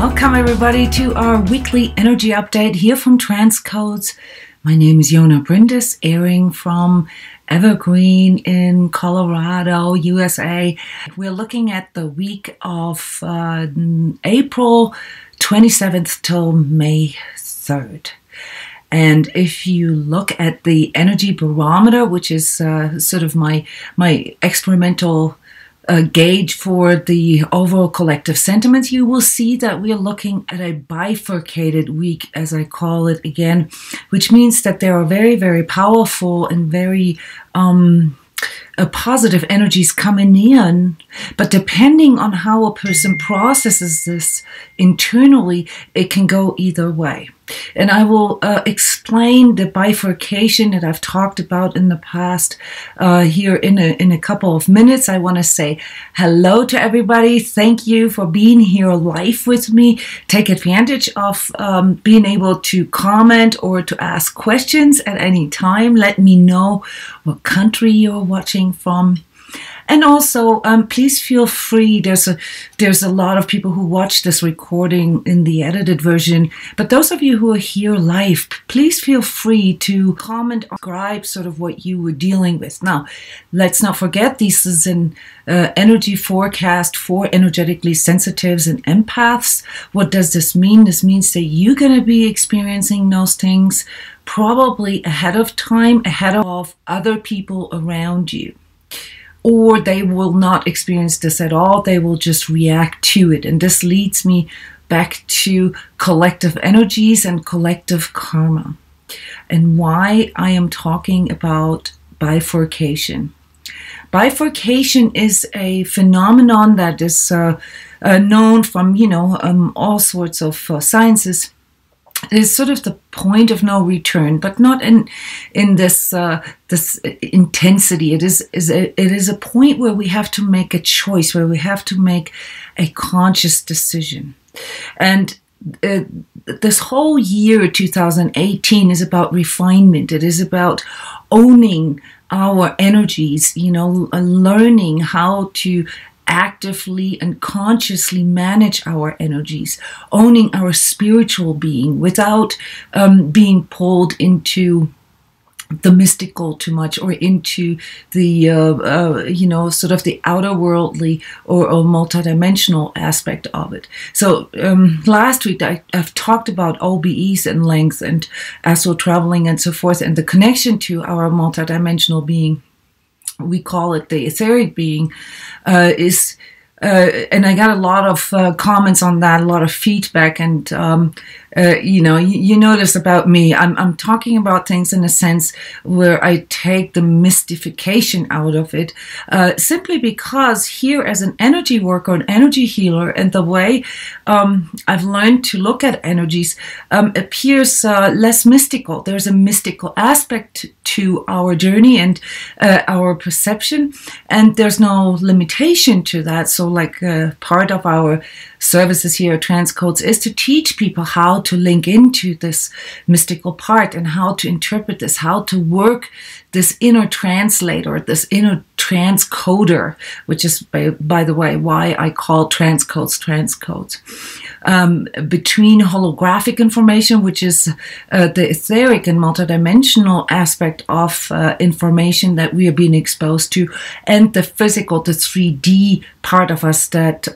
Welcome everybody to our weekly energy update here from transCODES. My name is Jona Bryndis, airing from Evergreen in Colorado, USA. We're looking at the week of April 27th till May 3rd. And if you look at the energy barometer, which is sort of my experimental gauge for the overall collective sentiment, you will see that we are looking at a bifurcated week, as I call it again, which means that there are very, very powerful and very positive energies coming in, but depending on how a person processes this internally, it can go either way. And I will explain the bifurcation that I've talked about in the past here in a couple of minutes. I want to say hello to everybody. Thank you for being here live with me. Take advantage of being able to comment or to ask questions at any time. Let me know what country you're watching from. And also, please feel free. There's a lot of people who watch this recording in the edited version, but those of you who are here live, please feel free to comment or describe sort of what you were dealing with. Now, let's not forget, this is an energy forecast for energetically sensitives and empaths. What does this mean? This means that you're going to be experiencing those things probably ahead of time, ahead of other people around you. Or they will not experience this at all. They will just react to it. And this leads me back to collective energies and collective karma, and why I am talking about bifurcation. Bifurcation is a phenomenon that is known from, all sorts of sciences. It is sort of the point of no return, but not in this this intensity. It is a point where we have to make a choice, where we have to make a conscious decision. And this whole year 2018 is about refinement. It is about owning our energies, learning how to actively and consciously manage our energies, owning our spiritual being without being pulled into the mystical too much, or into the sort of the outer worldly or multidimensional aspect of it. So last week I've talked about OBEs in length and astral traveling and so forth, and the connection to our multidimensional being. We call it the etheric being, and I got a lot of comments on that, a lot of feedback, and you notice about me, I'm talking about things in a sense where I take the mystification out of it, simply because here as an energy worker, an energy healer, and the way I've learned to look at energies appears less mystical. There's a mystical aspect to our journey and our perception, and there's no limitation to that. So like part of our services here at transCODES is to teach people how to link into this mystical part and how to interpret this, how to work this inner translator, this inner transcoder, which is, by the way, why I call transCODES transCODES. Between holographic information, which is the etheric and multidimensional aspect of information that we are being exposed to, and the physical, the 3D part of us that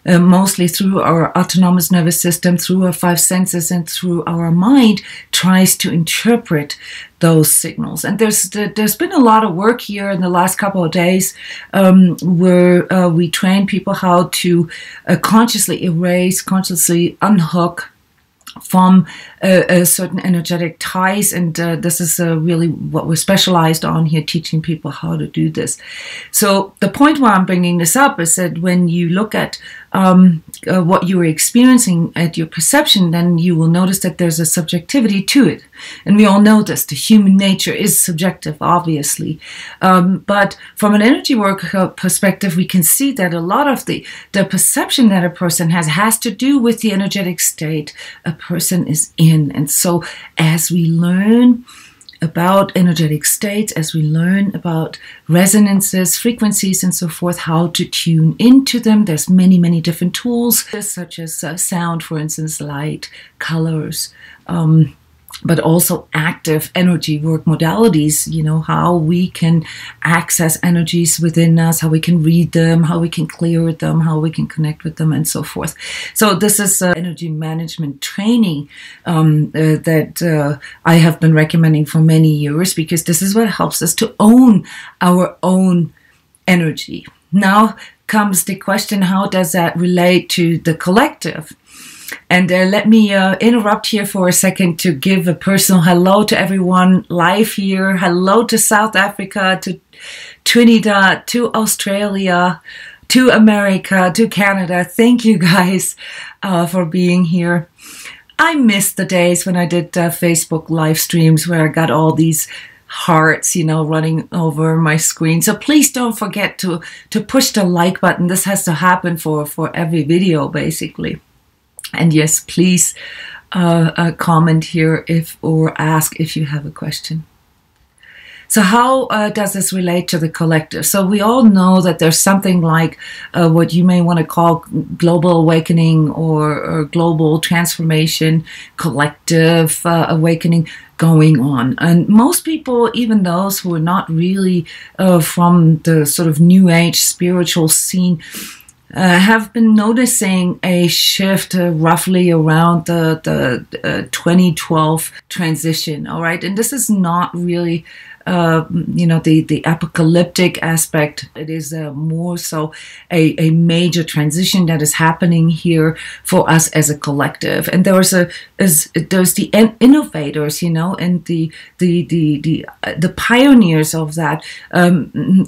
mostly through our autonomous nervous system, through our five senses, and through our mind, tries to interpret those signals. And there's been a lot of work here in the last couple of days where we train people how to consciously erase, consciously unhook from certain energetic ties, and this is really what we're specialized on here, teaching people how to do this. So the point why I'm bringing this up is that when you look at what you are experiencing at your perception, then you will notice that there's a subjectivity to it. And we all know this. The human nature is subjective, obviously. But from an energy work perspective, we can see that a lot of the perception that a person has to do with the energetic state a person is in. And so as we learn about energetic states, as we learn about resonances, frequencies, and so forth, how to tune into them. There's many, many different tools, such as sound, for instance, light, colors, but also active energy work modalities, you know, how we can access energies within us, how we can read them, how we can clear them, how we can connect with them, and so forth. So this is energy management training that I have been recommending for many years, because this is what helps us to own our own energy. Now comes the question, how does that relate to the collective? And let me interrupt here for a second to give a personal hello to everyone live here. Hello to South Africa, to Trinidad, to Australia, to America, to Canada. Thank you guys for being here. I miss the days when I did Facebook live streams where I got all these hearts, you know, running over my screen. So please don't forget to push the like button. This has to happen for every video, basically. And yes, please comment here or ask if you have a question. So how does this relate to the collective? So we all know that there's something like what you may want to call global awakening or global transformation, collective awakening going on. And most people, even those who are not really from the sort of new age spiritual scene, have been noticing a shift roughly around the 2012 transition, all right? And this is not really, you know, the apocalyptic aspect. It is more so a major transition that is happening here for us as a collective. And there's the innovators, you know, and the pioneers of that.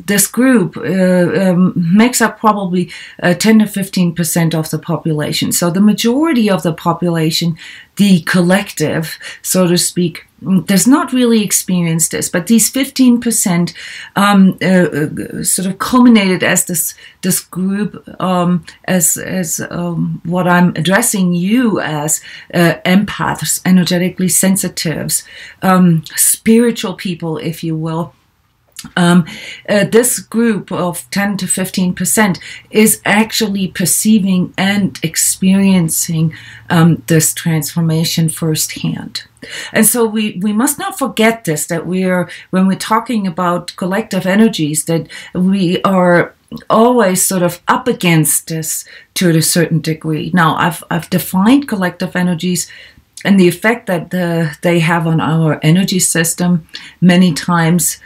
This group makes up probably 10 to 15% of the population. So the majority of the population, the collective, so to speak, does not really experience this, but these 15% sort of culminated as this group, as what I'm addressing you as empaths, energetically sensitives, spiritual people, if you will. This group of 10 to 15% is actually perceiving and experiencing this transformation firsthand. And so we must not forget this, that when we're talking about collective energies, that we are always sort of up against this to a certain degree. Now, I've defined collective energies and the effect that they have on our energy system many times,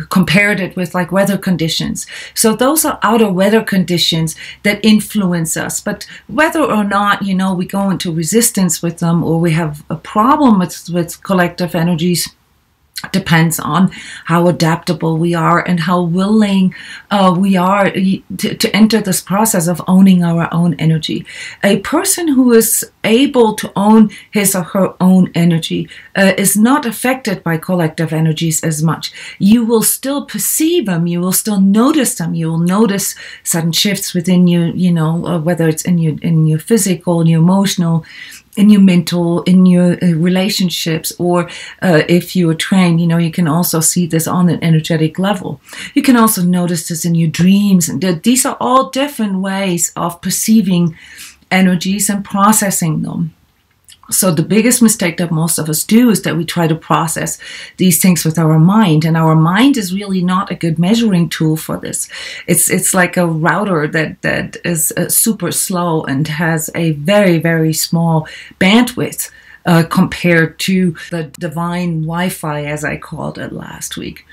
compared it with like weather conditions. So those are outer weather conditions that influence us. But whether or not, you know, we go into resistance with them or we have a problem with collective energies depends on how adaptable we are and how willing we are to enter this process of owning our own energy. A person who is able to own his or her own energy is not affected by collective energies as much. You will still perceive them, you will still notice them, you will notice sudden shifts within you, you know, whether it's in your physical, in your emotional, in your mental, in your relationships, or if you are trained, you know, you can also see this on an energetic level. You can also notice this in your dreams. And these are all different ways of perceiving energies and processing them. So the biggest mistake that most of us do is that we try to process these things with our mind, and our mind is really not a good measuring tool for this. It's like a router that is super slow and has a very, very small bandwidth compared to the divine Wi-Fi, as I called it last week.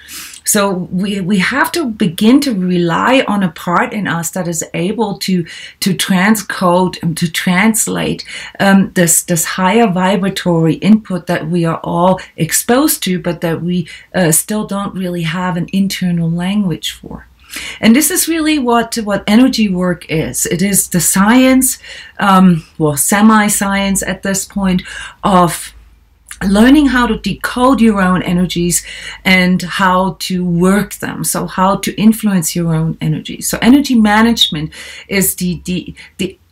So we have to begin to rely on a part in us that is able to transcode and to translate this higher vibratory input that we are all exposed to, but that we still don't really have an internal language for. And this is really what energy work is. It is the science, well, semi-science at this point, of learning how to decode your own energies and how to work them. So how to influence your own energy. So energy management is the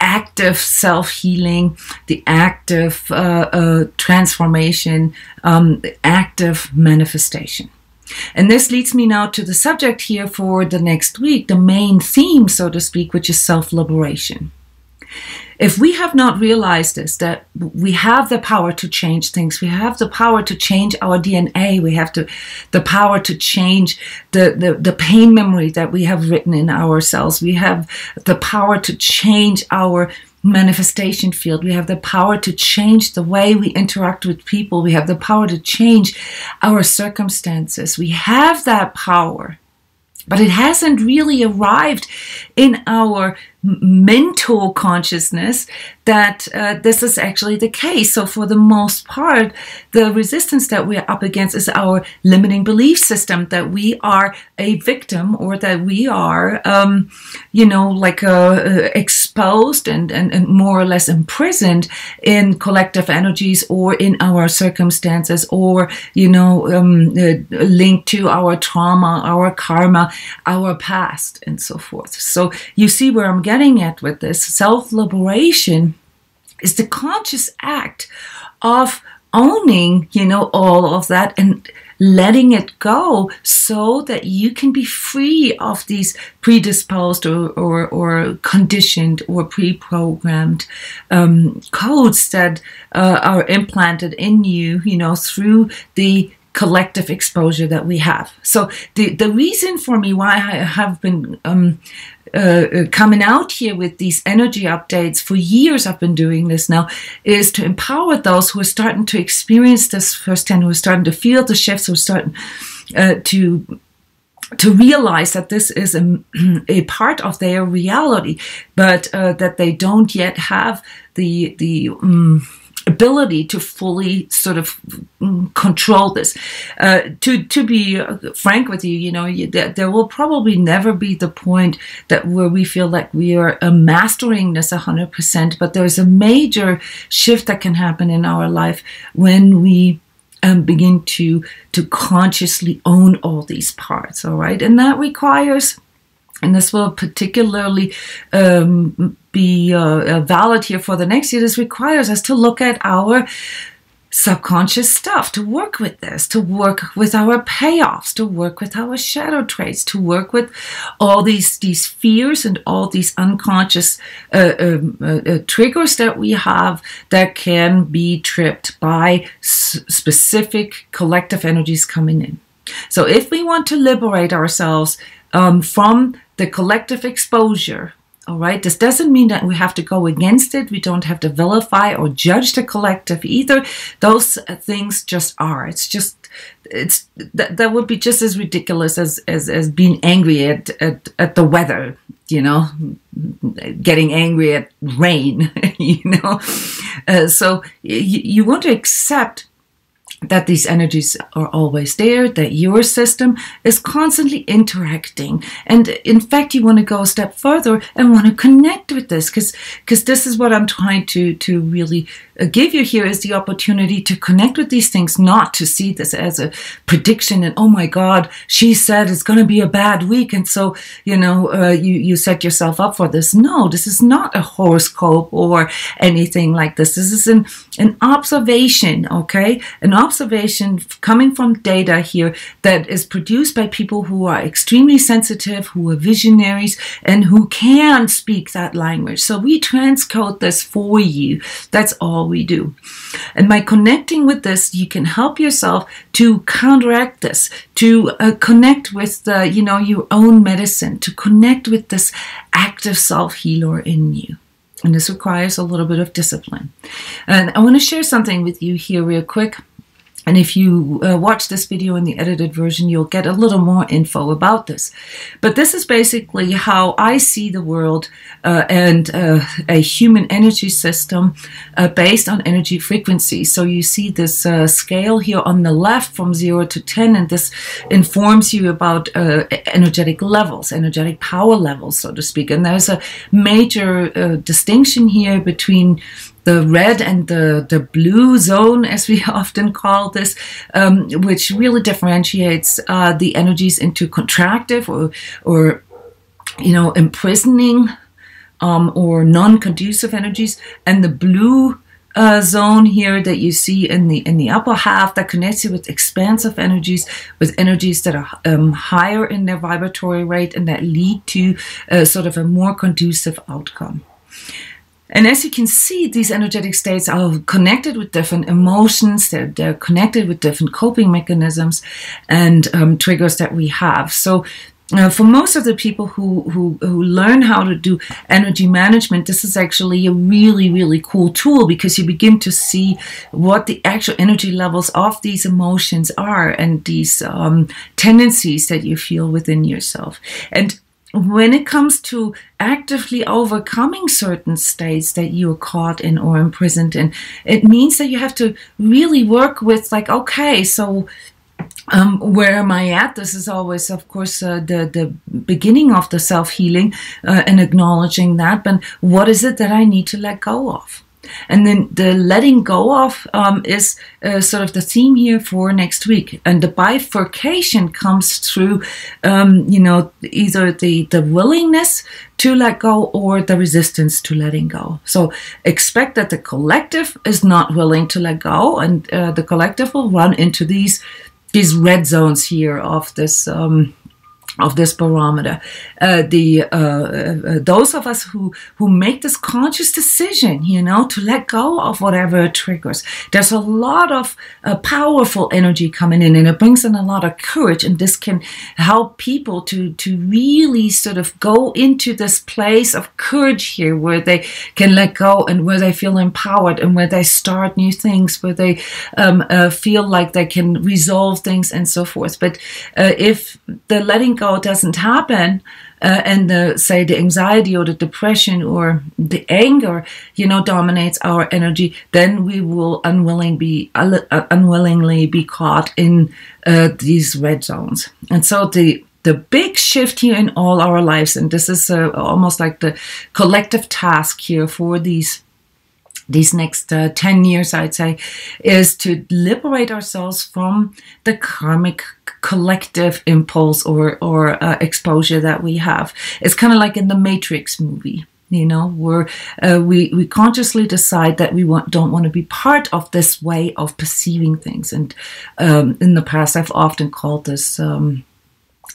active self-healing, the active transformation, the active manifestation. And this leads me now to the subject here for the next week, the main theme, so to speak, which is self-liberation. If we have not realized this, that we have the power to change things, we have the power to change our DNA, we have the power to change the pain memory that we have written in ourselves, we have the power to change our manifestation field, we have the power to change the way we interact with people, we have the power to change our circumstances. We have that power. But it hasn't really arrived in our mental consciousness that this is actually the case. So for the most part, the resistance that we're up against is our limiting belief system, that we are a victim, or that we are, like exposed and more or less imprisoned in collective energies, or in our circumstances, or, linked to our trauma, our karma, our past, and so forth. So you see where I'm getting at with this. Self-liberation is the conscious act of owning, all of that and letting it go, so that you can be free of these predisposed or conditioned or pre-programmed codes that are implanted in you, through the collective exposure that we have. So the reason for me why I have been coming out here with these energy updates for years, I've been doing this now, is to empower those who are starting to experience this firsthand, who are starting to feel the shifts, who are starting to realize that this is a part of their reality, but that they don't yet have the ability to fully sort of control this. To be frank with you, there will probably never be the point where we feel like we are mastering this 100%, but there's a major shift that can happen in our life when we begin to consciously own all these parts, all right? And that requires, and this will particularly be valid here for the next year, this requires us to look at our subconscious stuff, to work with this, to work with our payoffs, to work with our shadow traits, to work with all these fears and all these unconscious triggers that we have that can be tripped by specific collective energies coming in. So if we want to liberate ourselves from the collective exposure, all right, this doesn't mean that we have to go against it. We don't have to vilify or judge the collective either. Those things just are. That would be just as ridiculous as being angry at the weather, getting angry at rain, So you want to accept that these energies are always there, that your system is constantly interacting. And in fact, you want to go a step further and want to connect with this, because this is what I'm trying to really give you here, is the opportunity to connect with these things, not to see this as a prediction and, oh my God, she said it's going to be a bad week, and so, you set yourself up for this. No, this is not a horoscope or anything like this. This is an observation, okay? An observation coming from data here that is produced by people who are extremely sensitive, who are visionaries, and who can speak that language. So we transcode this for you. That's all we do. And by connecting with this, you can help yourself to counteract this, to connect with your own medicine, to connect with this active self-healer in you. And this requires a little bit of discipline. And I want to share something with you here real quick. And if you watch this video in the edited version, you'll get a little more info about this. But this is basically how I see the world and a human energy system based on energy frequency. So you see this scale here on the left from 0 to 10, and this informs you about energetic levels, energetic power levels, so to speak. And there's a major distinction here between the red and the blue zone, as we often call this, which really differentiates the energies into contractive or imprisoning or non-conducive energies, and the blue zone here that you see in the upper half that connects you with expansive energies, with energies that are higher in their vibratory rate and that lead to sort of a more conducive outcome. And as you can see, these energetic states are connected with different emotions. They're connected with different coping mechanisms and triggers that we have. So for most of the people who learn how to do energy management, this is actually a really, really cool tool, because you begin to see what the actual energy levels of these emotions are and these tendencies that you feel within yourself. And when it comes to actively overcoming certain states that you're caught in or imprisoned in, it means that you have to really work with, like, okay, so where am I at? This is always, of course, the beginning of the self-healing and acknowledging that. But what is it that I need to let go of? And then the letting go of is sort of the theme here for next week. And the bifurcation comes through, either the willingness to let go or the resistance to letting go. So expect that the collective is not willing to let go, and the collective will run into these red zones here of this barometer. Those of us who make this conscious decision, to let go of whatever triggers, there's a lot of powerful energy coming in, and it brings in a lot of courage, and this can help people to really sort of go into this place of courage here, where they can let go and where they feel empowered and where they start new things, where they feel like they can resolve things and so forth. But if the letting go doesn't happen, and the anxiety or the depression or the anger, dominates our energy, then we will unwillingly be caught in these red zones. And so the big shift here in all our lives, and this is almost like the collective task here for these next 10 years, I'd say, is to liberate ourselves from the karmic collective impulse or exposure that we have. It's kind of like in the Matrix movie, where we consciously decide that we don't want to be part of this way of perceiving things. And in the past, I've often called this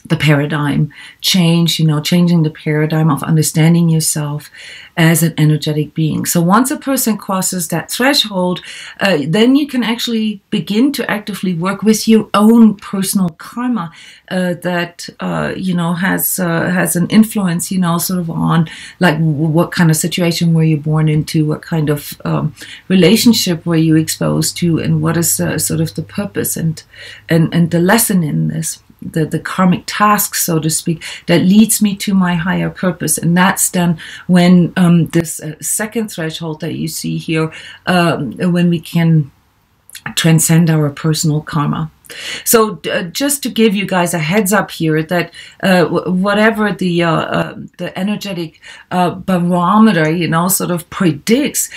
the paradigm change, changing the paradigm of understanding yourself as an energetic being. So once a person crosses that threshold, then you can actually begin to actively work with your own personal karma that, has an influence, sort of on like what kind of situation were you born into, what kind of relationship were you exposed to, and what is sort of the purpose and the lesson in this. The karmic task, so to speak, that leads me to my higher purpose. And that's done when this second threshold that you see here, when we can transcend our personal karma. So just to give you guys a heads up here that whatever the energetic barometer, sort of predicts,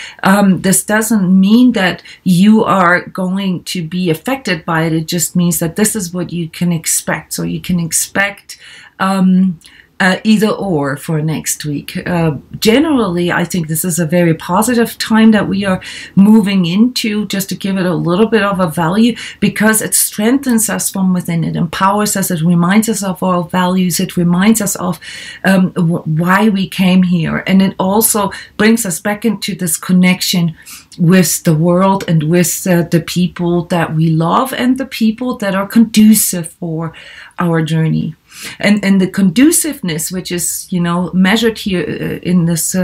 this doesn't mean that you are going to be affected by it. It just means that this is what you can expect. So you can expect either or for next week. Generally, I think this is a very positive time that we are moving into, just to give it a little bit of a value, because it strengthens us from within. It empowers us. It reminds us of our values. It reminds us of why we came here. And it also brings us back into this connection with the world and with the people that we love and the people that are conducive for our journey. And the conduciveness, which is, measured here in this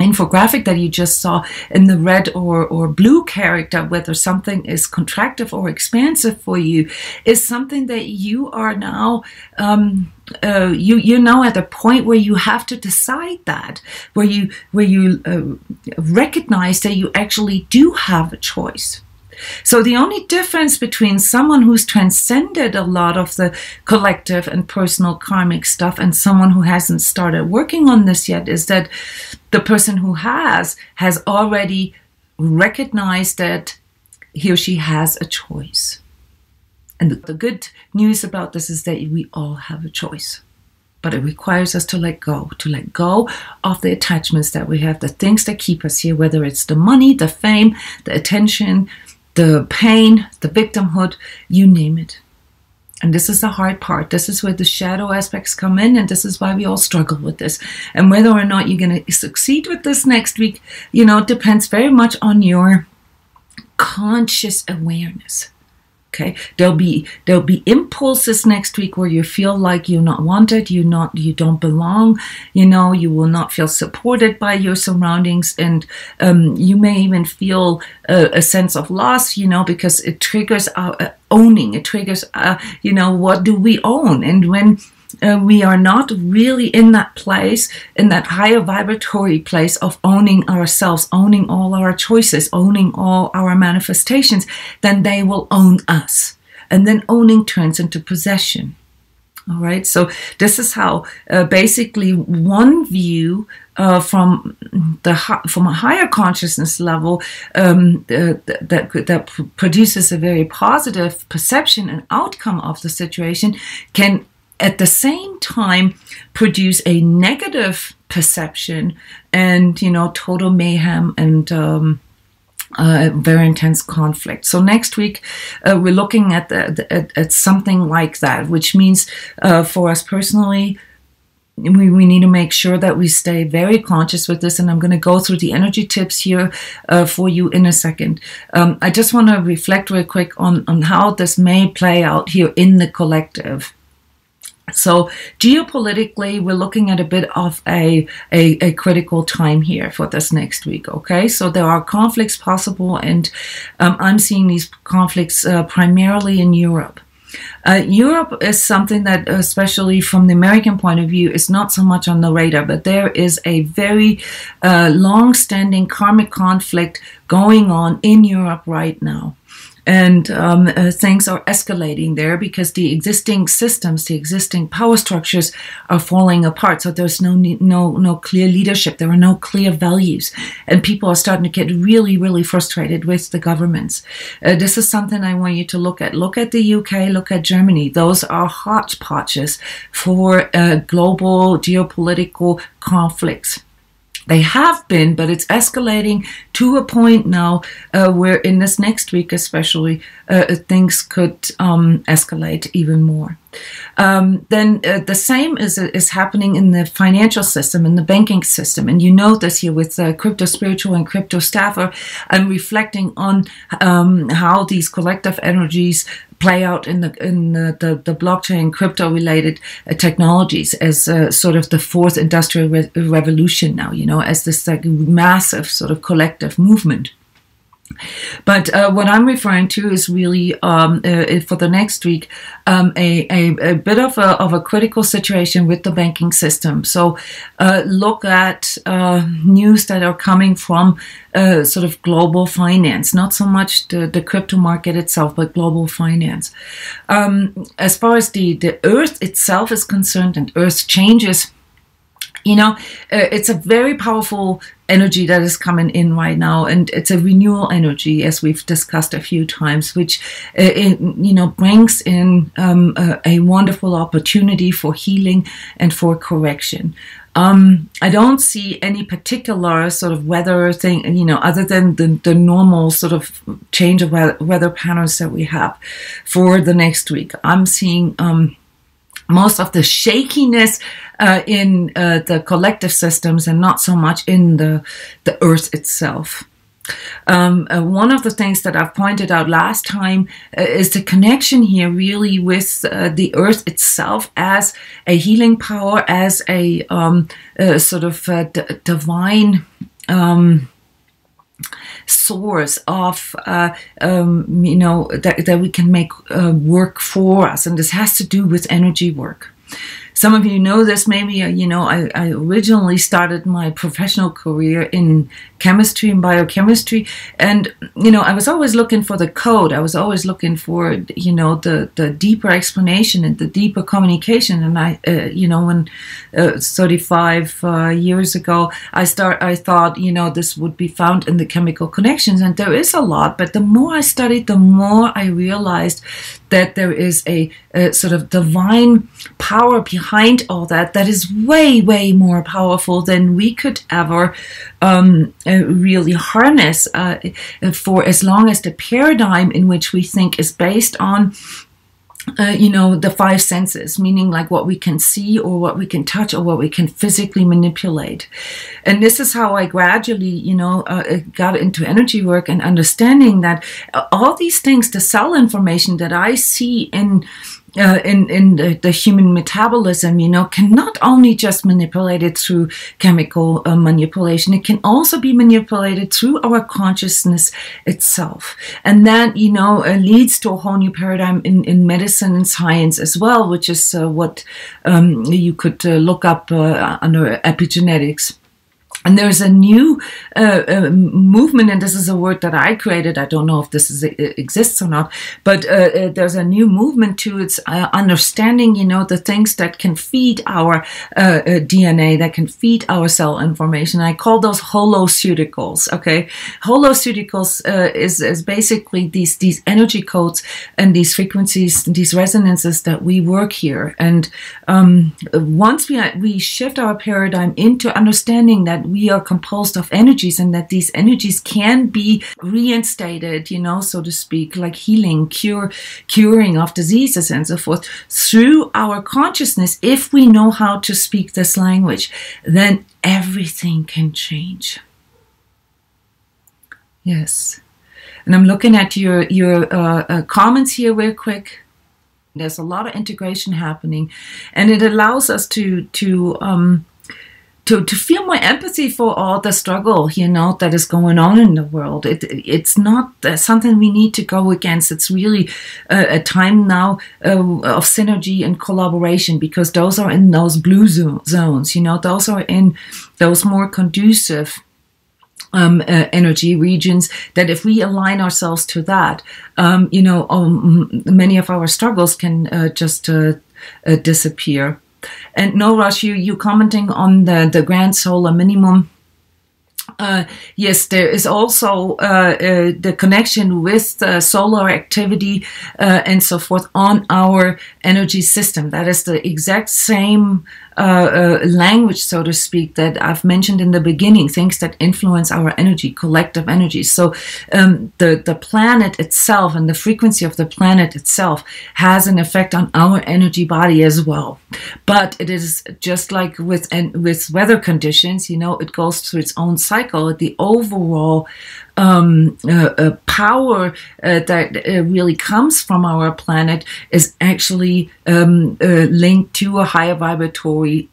infographic that you just saw in the red or blue character, whether something is contractive or expansive for you, is something that you are now, you're now at a point where you have to decide that, where you recognize that you actually do have a choice. So the only difference between someone who's transcended a lot of the collective and personal karmic stuff and someone who hasn't started working on this yet is that the person who has already recognized that he or she has a choice. And the good news about this is that we all have a choice. But it requires us to let go of the attachments that we have, the things that keep us here, whether it's the money, the fame, the attention, the pain, the victimhood, you name it. And this is the hard part. This is where the shadow aspects come in, and this is why we all struggle with this. And whether or not you're going to succeed with this next week, you know, it depends very much on your conscious awareness. Okay, there'll be impulses next week where you feel like you're not wanted, you don't belong, you know, you will not feel supported by your surroundings, and you may even feel a sense of loss, you know, because it triggers our owning. It triggers, you know, what do we own? And when we are not really in that place, in that higher vibratory place of owning ourselves, owning all our choices, owning all our manifestations, then they will own us. And then owning turns into possession. All right, so this is how basically one view from a higher consciousness level that produces a very positive perception and outcome of the situation can at the same time produce a negative perception and, you know, total mayhem and very intense conflict. So next week we're looking at something like that, which means for us personally, we need to make sure that we stay very conscious with this, and I'm going to go through the energy tips here for you in a second. I just want to reflect real quick on how this may play out here in the collective. So geopolitically, we're looking at a bit of a critical time here for this next week, okay? So there are conflicts possible, and I'm seeing these conflicts primarily in Europe. Europe is something that, especially from the American point of view, is not so much on the radar, but there is a very long-standing karmic conflict going on in Europe right now. And things are escalating there because the existing systems, the existing power structures are falling apart. So there's no clear leadership. There are no clear values. And people are starting to get really, really frustrated with the governments. This is something I want you to look at. Look at the UK, look at Germany. Those are hodgepodges for global geopolitical conflicts. They have been, but it's escalating to a point now where in this next week especially, things could escalate even more. Then the same is happening in the financial system, in the banking system. And you know this here with Crypto Spiritual and Crypto Staffer. I'm reflecting on how these collective energies play out in the blockchain crypto related technologies as sort of the fourth industrial revolution now, you know, as this like massive sort of collective movement. But what I'm referring to is really for the next week a bit of a critical situation with the banking system. So look at news that are coming from sort of global finance, not so much the crypto market itself, but global finance. As far as the earth itself is concerned and earth changes, you know, it's a very powerful energy that is coming in right now, and it's a renewal energy, as we've discussed a few times, which you know, brings in a wonderful opportunity for healing and for correction. I don't see any particular sort of weather thing, you know, other than the normal sort of change of weather patterns that we have for the next week. I'm seeing most of the shakiness in the collective systems and not so much in the earth itself. One of the things that I've pointed out last time is the connection here really with the earth itself as a healing power, as a sort of divine source of you know, that we can make work for us, and this has to do with energy work. Some of you know this, maybe, you know, I originally started my professional career in chemistry and biochemistry. And, you know, I was always looking for the code. I was always looking for, you know, the deeper explanation and the deeper communication. And I, you know, when 35 years ago, I thought, you know, this would be found in the chemical connections. And there is a lot. But the more I studied, the more I realized that there is a sort of divine power behind all that is way, way more powerful than we could ever really harness for as long as the paradigm in which we think is based on you know, the five senses, meaning like what we can see or what we can touch or what we can physically manipulate. And this is how I gradually, you know, got into energy work and understanding that all these things, the cell information that I see in the human metabolism, you know, can not only just manipulate it through chemical manipulation, it can also be manipulated through our consciousness itself. And that, you know, leads to a whole new paradigm in medicine and science as well, which is what you could look up under epigenetics. And there's a new movement, and this is a word that I created. I don't know if this exists or not, but there's a new movement to its understanding, you know, the things that can feed our DNA, that can feed our cell information. I call those holoceuticals, okay? Holoceuticals is basically these energy codes and these frequencies, these resonances that we work here. And once we shift our paradigm into understanding that we are composed of energies and that these energies can be reinstated, you know, so to speak, like healing, curing of diseases and so forth through our consciousness, if we know how to speak this language, then everything can change. Yes. And I'm looking at your comments here real quick. There's a lot of integration happening, and it allows us to feel more empathy for all the struggle, you know, that is going on in the world. It's not something we need to go against. It's really a time now of synergy and collaboration, because those are in those blue zones, you know, those are in those more conducive energy regions, that if we align ourselves to that, you know, many of our struggles can just disappear. And no rush, you commenting on the grand solar minimum. Yes, there is also the connection with solar activity and so forth on our energy system. That is the exact same language, so to speak, that I've mentioned in the beginning, things that influence our energy, collective energy. So the planet itself and the frequency of the planet itself has an effect on our energy body as well. But it is just like with weather conditions, you know, it goes through its own cycle. The overall power that really comes from our planet is actually linked to a higher vibratory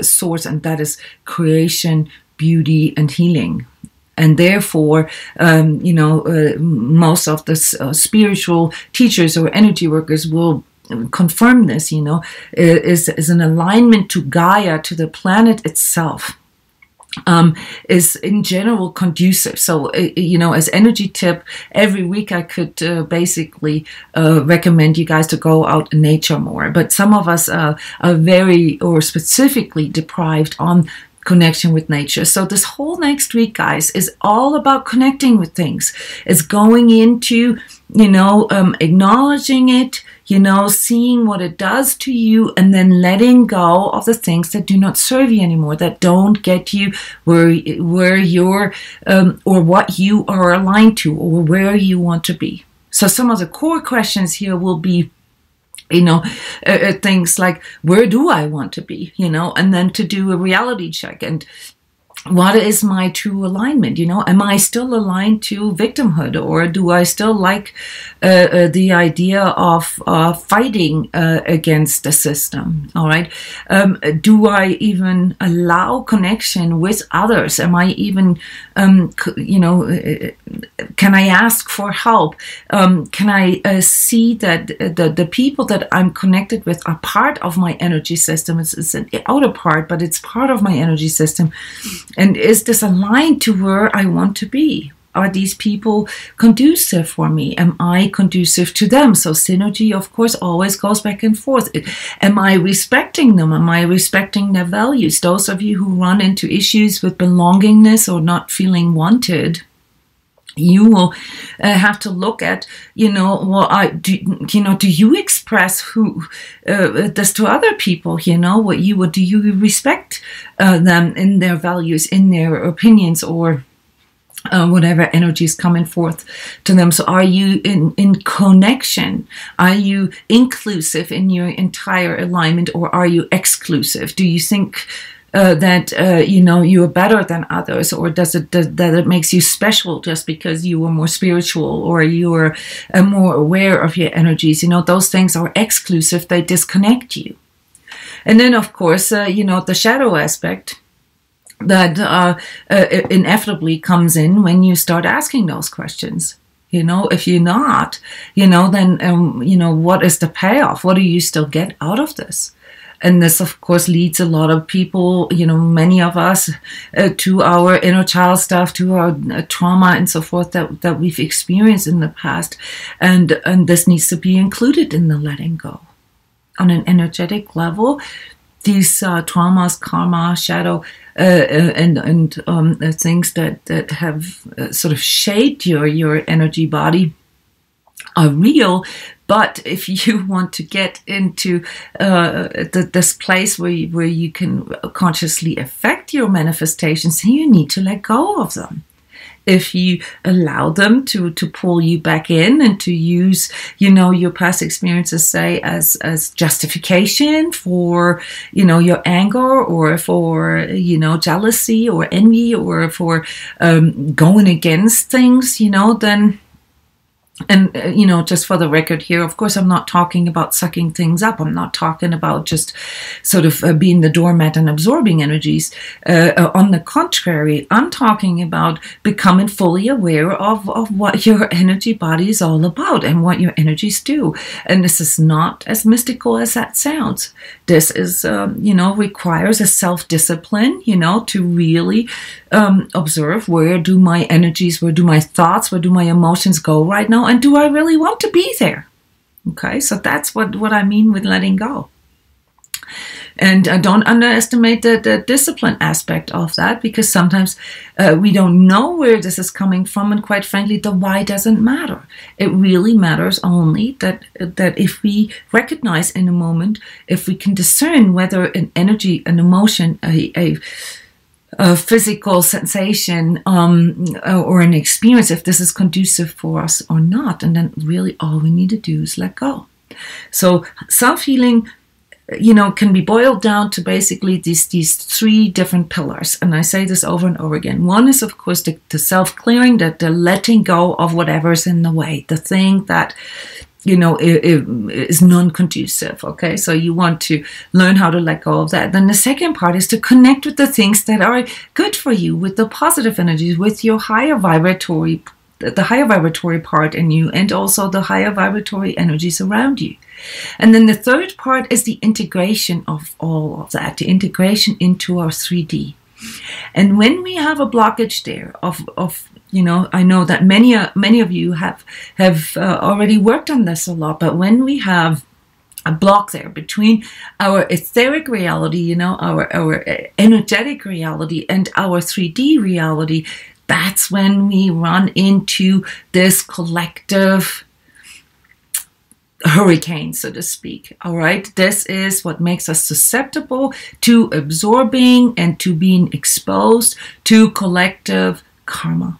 source, and that is creation, beauty, and healing. And therefore, you know, most of the spiritual teachers or energy workers will confirm this, you know, is an alignment to Gaia, to the planet itself. Is in general conducive. So, you know, as energy tip, every week I could basically recommend you guys to go out in nature more. But some of us are very or specifically deprived on connection with nature. So this whole next week, guys, is all about connecting with things. It's going into, you know, acknowledging it, you know, seeing what it does to you, and then letting go of the things that do not serve you anymore, that don't get you where you're, or what you are aligned to, or where you want to be. So some of the core questions here will be, you know, things like, where do I want to be, you know, and then to do a reality check. And what is my true alignment? You know, am I still aligned to victimhood, or do I still like the idea of fighting against the system? All right. Do I even allow connection with others? Am I even, you know, can I ask for help? Can I see that the people that I'm connected with are part of my energy system? It's an outer part, but it's part of my energy system. And is this aligned to where I want to be? Are these people conducive for me? Am I conducive to them? So synergy, of course, always goes back and forth. Am I respecting them? Am I respecting their values? Those of you who run into issues with belongingness or not feeling wanted, you will have to look at, you know, well, do you express this to other people? You know, do you respect them in their values, in their opinions, or whatever energy is coming forth to them? So are you in connection? Are you inclusive in your entire alignment, or are you exclusive? Do you think that you know, you are better than others, or that it makes you special just because you are more spiritual, or you are more aware of your energies? You know, those things are exclusive. They disconnect you. And then, of course, you know, the shadow aspect that inevitably comes in when you start asking those questions. You know, if you're not, you know, then you know, what is the payoff? What do you still get out of this? And this, of course, leads a lot of people, you know, many of us, to our inner child stuff, to our trauma and so forth that we've experienced in the past. And this needs to be included in the letting go. On an energetic level, these traumas, karma, shadow, and things that have sort of shaped your energy body are real. But if you want to get into this place where you can consciously affect your manifestations, you need to let go of them. If you allow them to pull you back in and to use, you know, your past experiences, say, as justification for, you know, your anger, or for, you know, jealousy or envy, or for going against things, you know, then... And, you know, just for the record here, of course, I'm not talking about sucking things up. I'm not talking about just sort of being the doormat and absorbing energies. On the contrary, I'm talking about becoming fully aware of what your energy body is all about and what your energies do. And this is not as mystical as that sounds. This is, you know, requires a self-discipline, you know, to really observe, where do my energies, where do my thoughts, where do my emotions go right now? And do I really want to be there? Okay, so that's what I mean with letting go. And don't underestimate the discipline aspect of that, because sometimes we don't know where this is coming from, and quite frankly, the why doesn't matter. It really matters only that if we recognize in a moment, if we can discern whether an energy, an emotion, a physical sensation, or an experience, if this is conducive for us or not. And then really all we need to do is let go. So self-healing, you know, can be boiled down to basically these three different pillars. And I say this over and over again. One is, of course, the self-clearing, the letting go of whatever's in the way, the thing that, you know, is non-conducive. Okay, so you want to learn how to let go of that. Then the second part is to connect with the things that are good for you, with the positive energies, with your higher vibratory, the higher vibratory part in you, and also the higher vibratory energies around you. And then the third part is the integration of all of that, the integration into our 3D. And when we have a blockage there of you know, I know that many of you have already worked on this a lot, but when we have a block there between our etheric reality, you know, our energetic reality, and our 3D reality, that's when we run into this collective hurricane, so to speak. All right, this is what makes us susceptible to absorbing and to being exposed to collective karma.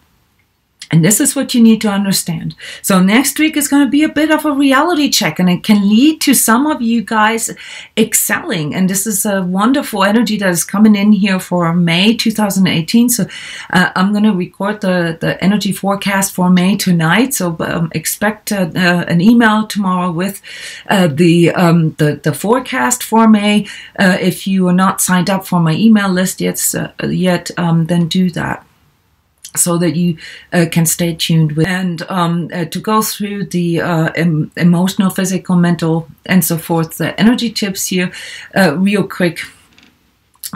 And this is what you need to understand. So next week is going to be a bit of a reality check, and it can lead to some of you guys excelling. And this is a wonderful energy that is coming in here for May 2018. So I'm going to record the energy forecast for May tonight. So expect an email tomorrow with the forecast for May. If you are not signed up for my email list yet, then do that, so that you can stay tuned with, and to go through the emotional, physical, mental, and so forth, the energy tips here real quick.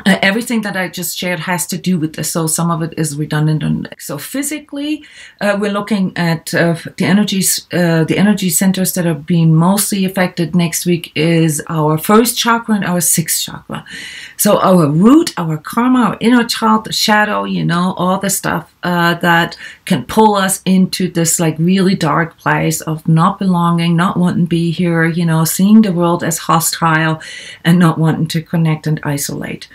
Everything that I just shared has to do with this, so some of it is redundant. So physically, we're looking at the energy centers that are being mostly affected next week is our first chakra and our sixth chakra. So our root, our karma, our inner child, the shadow, you know, all the stuff that can pull us into this like really dark place of not belonging, not wanting to be here, you know, seeing the world as hostile and not wanting to connect and isolate.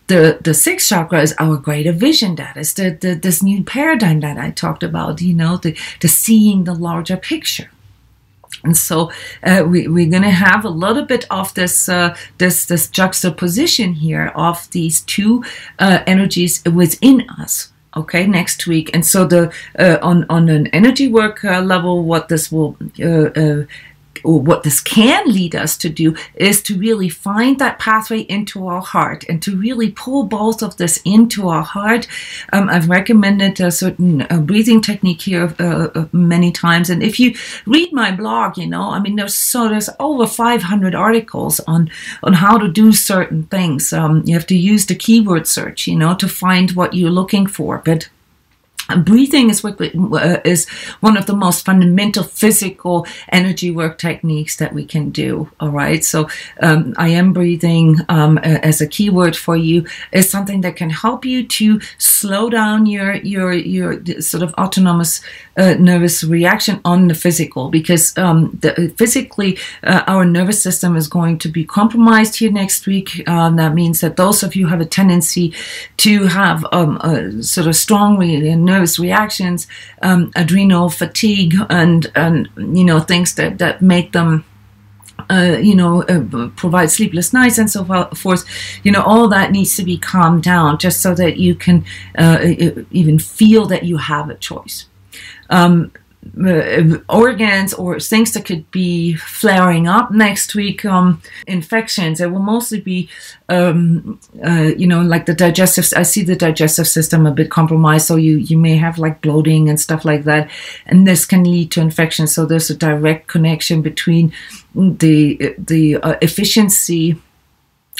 The sixth chakra is our greater vision. That is this new paradigm that I talked about, you know, the seeing the larger picture. And so we're going to have a little bit of this juxtaposition here of these two energies within us. Okay, next week. And so on an energy work level, what this will or what this can lead us to do is to really find that pathway into our heart and to really pull both of this into our heart. I've recommended a certain breathing technique here many times, and if you read my blog, you know, I mean, there's over 500 articles on how to do certain things. You have to use the keyword search, you know, to find what you're looking for, but breathing is one of the most fundamental physical energy work techniques that we can do. All right, so I am breathing as a keyword for you is something that can help you to slow down your sort of autonomous nervous reaction on the physical, because physically our nervous system is going to be compromised here next week. That means that those of you who have a tendency to have a sort of strong nervous reactions, adrenal fatigue, and you know, things that make them provide sleepless nights and so forth, you know, all that needs to be calmed down just so that you can even feel that you have a choice. Organs or things that could be flaring up next week, infections. It will mostly be like the digestive. I see the digestive system a bit compromised, so you may have like bloating and stuff like that, and this can lead to infection. So there's a direct connection between the efficiency,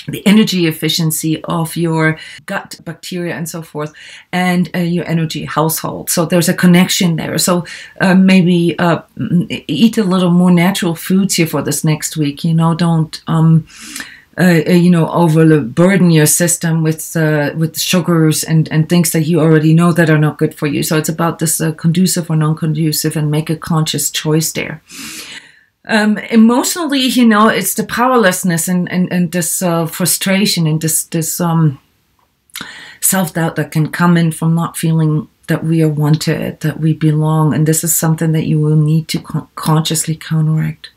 the energy efficiency of your gut bacteria and so forth, and your energy household. So there's a connection there. So maybe eat a little more natural foods here for this next week. You know, don't overburden your system with sugars and things that you already know that are not good for you. So it's about this conducive or non-conducive, and make a conscious choice there. Emotionally, you know, it's the powerlessness and this frustration and this self-doubt that can come in from not feeling that we are wanted, that we belong. And this is something that you will need to consciously counteract.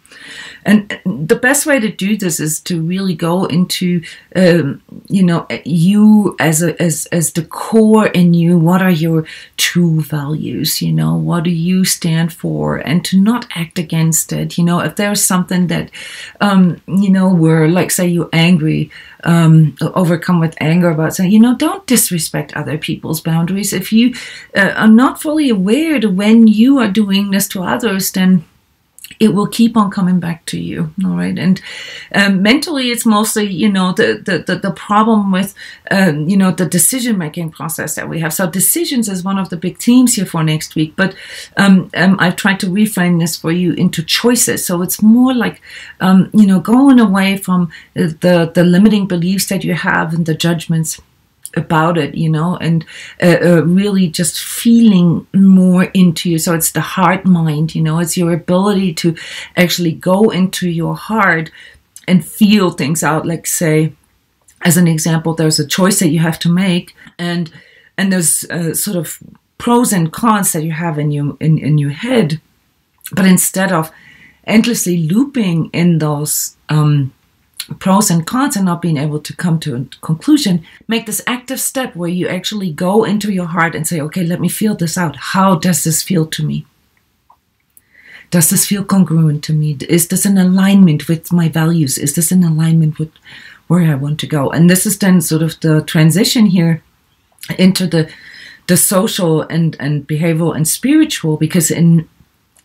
And the best way to do this is to really go into, you as the core in you. What are your true values? You know, what do you stand for? And to not act against it. You know, if there's something that, where, like, say you're angry, overcome with anger about saying, you know, don't disrespect other people's boundaries. If you are not fully aware that when you are doing this to others, then it will keep on coming back to you. All right. And mentally, it's mostly, you know, the problem with, the decision-making process that we have. So decisions is one of the big themes here for next week. But I've tried to reframe this for you into choices. So it's more like, going away from the limiting beliefs that you have and the judgments about it, you know, and really just feeling more into you. So it's the heart mind, you know, it's your ability to actually go into your heart and feel things out. Like, say, as an example, there's a choice that you have to make, and there's sort of pros and cons that you have in your head, but instead of endlessly looping in those pros and cons and not being able to come to a conclusion, make this active step where you actually go into your heart and say, okay, let me feel this out. How does this feel to me? Does this feel congruent to me? Is this in alignment with my values? Is this in alignment with where I want to go? And this is then sort of the transition here into the social and behavioral and spiritual, because in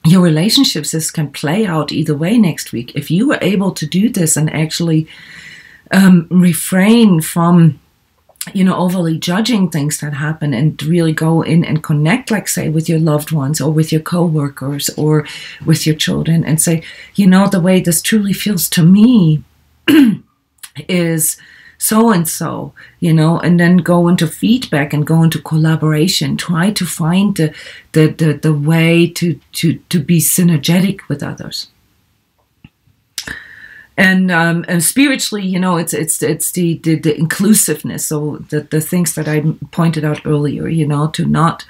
your relationships, this can play out either way next week. If you were able to do this and actually refrain from, overly judging things that happen and really go in and connect, like say, with your loved ones or with your co-workers or with your children and say, the way this truly feels to me is so-and-so, and then go into feedback and go into collaboration. Try to find the way to be synergetic with others. And spiritually, it's the inclusiveness. So the things that I pointed out earlier, to not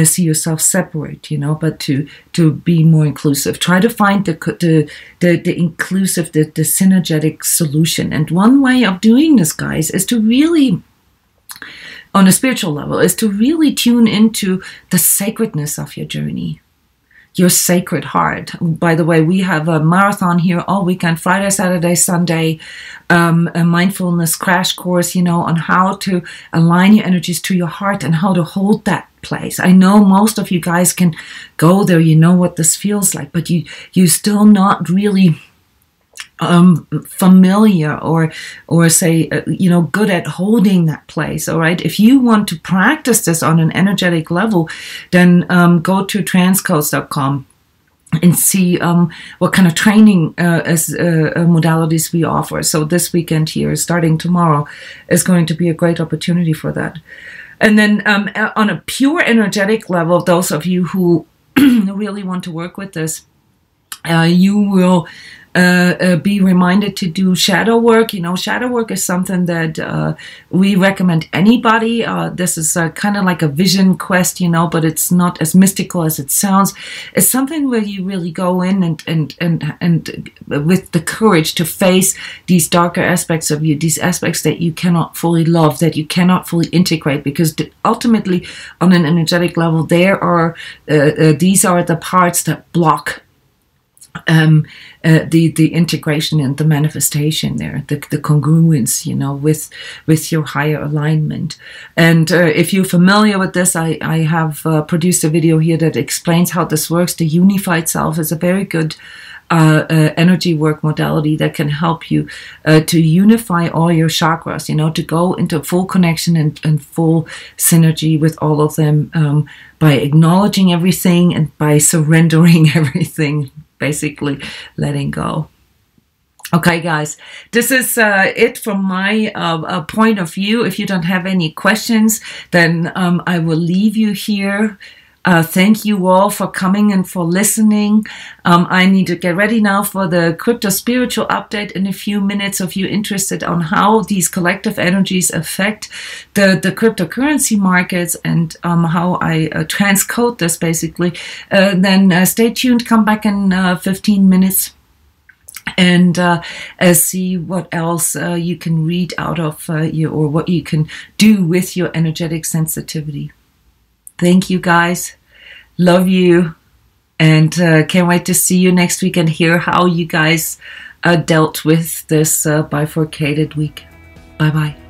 see yourself separate, but to be more inclusive. Try to find the inclusive, the synergetic solution. And one way of doing this, guys, is to really, on a spiritual level, is to really tune into the sacredness of your journey, your sacred heart. By the way, we have a marathon here all weekend, Friday, Saturday, Sunday, a mindfulness crash course, on how to align your energies to your heart and how to hold that place. I know most of you guys can go there, what this feels like, but you're still not really familiar or say, good at holding that place. All right. If you want to practice this on an energetic level, then go to transcodes.com and see what kind of training modalities we offer. So this weekend here, starting tomorrow, is going to be a great opportunity for that. And then on a pure energetic level, those of you who really want to work with this, you will be reminded to do shadow work. Shadow work is something that we recommend anybody. This is kind of like a vision quest, but it's not as mystical as it sounds. It's something where you really go in and with the courage to face these darker aspects of you, these aspects that you cannot fully love, that you cannot fully integrate, because ultimately, on an energetic level, these are the parts that block the integration and the manifestation there, the congruence, with your higher alignment. And if you're familiar with this, I have produced a video here that explains how this works. The unified self is a very good energy work modality that can help you to unify all your chakras, to go into full connection and full synergy with all of them by acknowledging everything and by surrendering everything. Basically letting go. Okay, guys, this is it from my point of view. If you don't have any questions, then I will leave you here. Thank you all for coming and for listening. I need to get ready now for the crypto spiritual update in a few minutes. If you're interested on how these collective energies affect the cryptocurrency markets and how I transcode this basically, then stay tuned, come back in 15 minutes. And see what else you can read out of or what you can do with your energetic sensitivity. Thank you, guys. Love you. And can't wait to see you next week and hear how you guys dealt with this bifurcated week. Bye-bye.